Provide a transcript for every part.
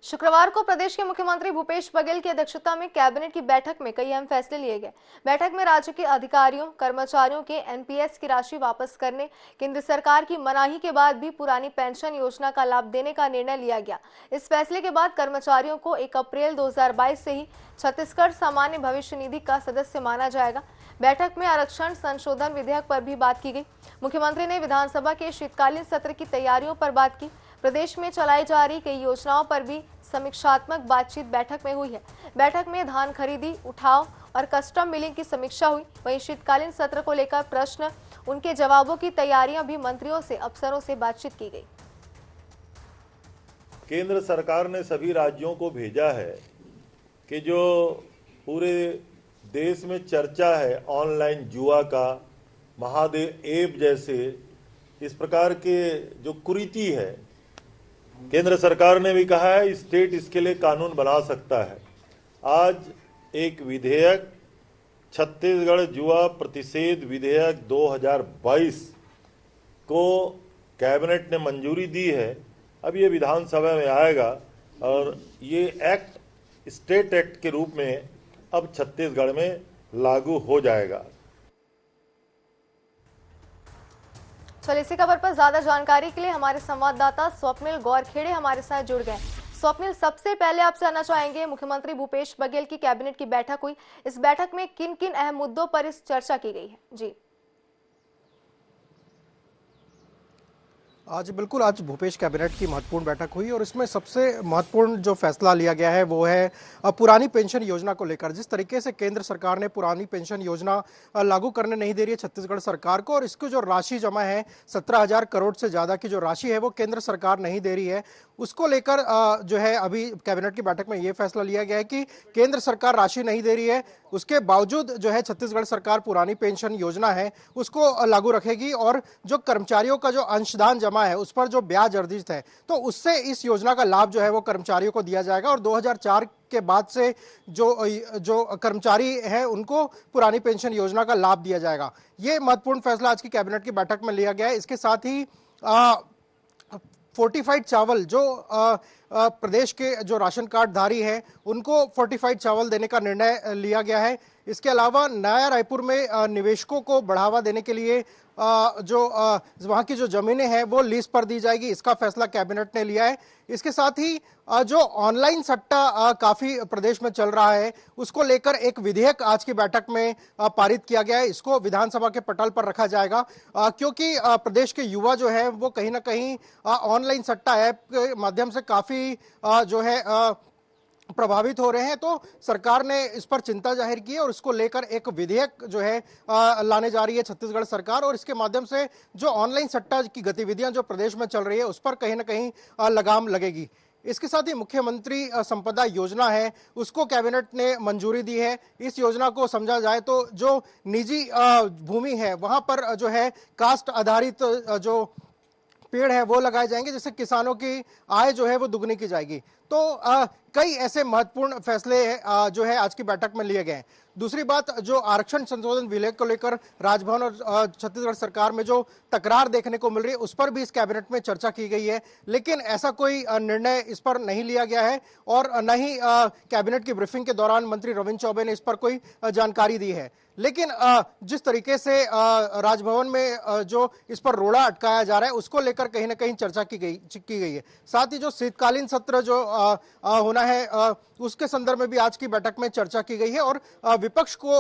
शुक्रवार को प्रदेश के मुख्यमंत्री भूपेश बघेल की अध्यक्षता में कैबिनेट की बैठक में कई अहम फैसले लिए गए। बैठक में राज्य के अधिकारियों कर्मचारियों के एनपीएस की राशि वापस करने, केंद्र सरकार की मनाही के बाद भी पुरानी पेंशन योजना का लाभ देने का निर्णय लिया गया। इस फैसले के बाद कर्मचारियों को 1 अप्रैल 2022 से ही छत्तीसगढ़ सामान्य भविष्य निधि का सदस्य माना जाएगा। बैठक में आरक्षण संशोधन विधेयक पर भी बात की गई। मुख्यमंत्री ने विधानसभा के शीतकालीन सत्र की तैयारियों पर बात की। प्रदेश में चलाई जा रही कई योजनाओं पर भी समीक्षात्मक बातचीत बैठक में हुई है। बैठक में धान खरीदी, उठाव और कस्टम मिलिंग की समीक्षा हुई। वहीं शीतकालीन सत्र को लेकर प्रश्न, उनके जवाबों की तैयारियां भी मंत्रियों से, अफसरों से बातचीत की गई। केंद्र सरकार ने सभी राज्यों को भेजा है कि जो पूरे देश में चर्चा है ऑनलाइन जुआ का, महादेव ऐप जैसे इस प्रकार के जो कुरीति है, केंद्र सरकार ने भी कहा है स्टेट इसके लिए कानून बना सकता है। आज एक विधेयक छत्तीसगढ़ जुआ प्रतिषेध विधेयक 2022 को कैबिनेट ने मंजूरी दी है। अब ये विधानसभा में आएगा और ये एक्ट स्टेट एक्ट के रूप में अब छत्तीसगढ़ में लागू हो जाएगा। चलिए, इसी खबर पर ज्यादा जानकारी के लिए हमारे संवाददाता स्वप्निल गौरखेड़े हमारे साथ जुड़ गए। स्वप्निल, सबसे पहले आपसे जानना चाहेंगे, मुख्यमंत्री भूपेश बघेल की कैबिनेट की बैठक हुई, इस बैठक में किन किन अहम मुद्दों पर इस चर्चा की गई है? जी आज बिल्कुल, आज भूपेश कैबिनेट की महत्वपूर्ण बैठक हुई और इसमें सबसे महत्वपूर्ण जो फैसला लिया गया है वो है पुरानी पेंशन योजना को लेकर। जिस तरीके से केंद्र सरकार ने पुरानी पेंशन योजना लागू करने नहीं दे रही है छत्तीसगढ़ सरकार को, और इसकी जो राशि जमा है 17,000 करोड़ से ज़्यादा की जो राशि है वो केंद्र सरकार नहीं दे रही है, उसको लेकर जो है अभी कैबिनेट की बैठक में ये फैसला लिया गया है कि केंद्र सरकार राशि नहीं दे रही है, उसके बावजूद जो है छत्तीसगढ़ सरकार पुरानी पेंशन योजना है उसको लागू रखेगी और जो कर्मचारियों का जो अंशदान जमा है उस पर जो ब्याज अर्जित है तो उससे इस योजना का लाभ जो है वो कर्मचारियों को दिया जाएगा। और 2004 के बाद से जो कर्मचारी हैं उनको पुरानी पेंशन योजना का लाभ दिया जाएगा। ये महत्वपूर्ण फैसला आज की कैबिनेट की बैठक में लिया गया है। इसके साथ ही फोर्टिफाइड चावल जो प्रदेश के जो राशन कार्ड धारी हैं उनको फोर्टिफाइड चावल देने का निर्णय लिया गया है। इसके अलावा नया रायपुर में निवेशकों को बढ़ावा देने के लिए जो वहाँ की जो जमीनें हैं वो लीज पर दी जाएगी, इसका फैसला कैबिनेट ने लिया है। इसके साथ ही जो ऑनलाइन सट्टा काफी प्रदेश में चल रहा है उसको लेकर एक विधेयक आज की बैठक में पारित किया गया है। इसको विधानसभा के पटल पर रखा जाएगा क्योंकि प्रदेश के युवा जो है वो कहीं ना कहीं ऑनलाइन सट्टा ऐप के माध्यम से काफी जो है प्रभावित हो रहे हैं। तो सरकार ने इस पर चिंता जाहिर की है और इसको लेकर एक विधेयक जो है लाने जा रही है छत्तीसगढ़ सरकार, और इसके माध्यम से जो ऑनलाइन सट्टा की गतिविधियां जो प्रदेश में चल रही है उस पर कहीं ना कहीं लगाम लगेगी। इसके साथ ही मुख्यमंत्री संपदा योजना है उसको कैबिनेट ने मंजूरी दी है। इस योजना को समझा जाए तो जो निजी भूमि है वहां पर जो है कास्ट आधारित जो पेड़ है वो लगाए जाएंगे, जिससे किसानों की आय जो है वो दुगनी की जाएगी। तो कई ऐसे महत्वपूर्ण फैसले जो है आज की बैठक में लिए गए हैं। दूसरी बात, जो आरक्षण संशोधन विधेयक को लेकर राजभवन और छत्तीसगढ़ सरकार में जो तकरार देखने को मिल रही है उस पर भी इस कैबिनेट में चर्चा की गई है, लेकिन ऐसा कोई निर्णय इस पर नहीं लिया गया है और न ही कैबिनेट की ब्रीफिंग के दौरान मंत्री रविंद्र चौबे ने इस पर कोई जानकारी दी है। लेकिन जिस तरीके से राजभवन में जो इस पर रोड़ा अटकाया जा रहा है उसको लेकर कहीं ना कहीं चर्चा की गई है। साथ ही जो शीतकालीन सत्र जो होना है उसके संदर्भ में भी आज की बैठक में चर्चा की गई है और विपक्ष को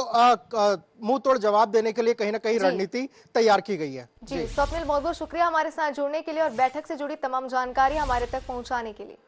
मुंह तोड़ जवाब देने के लिए कहीं ना कहीं रणनीति तैयार की गई है। जी स्वप्निल, बहुत बहुत शुक्रिया हमारे साथ जुड़ने के लिए और बैठक से जुड़ी तमाम जानकारी हमारे तक पहुंचाने के लिए।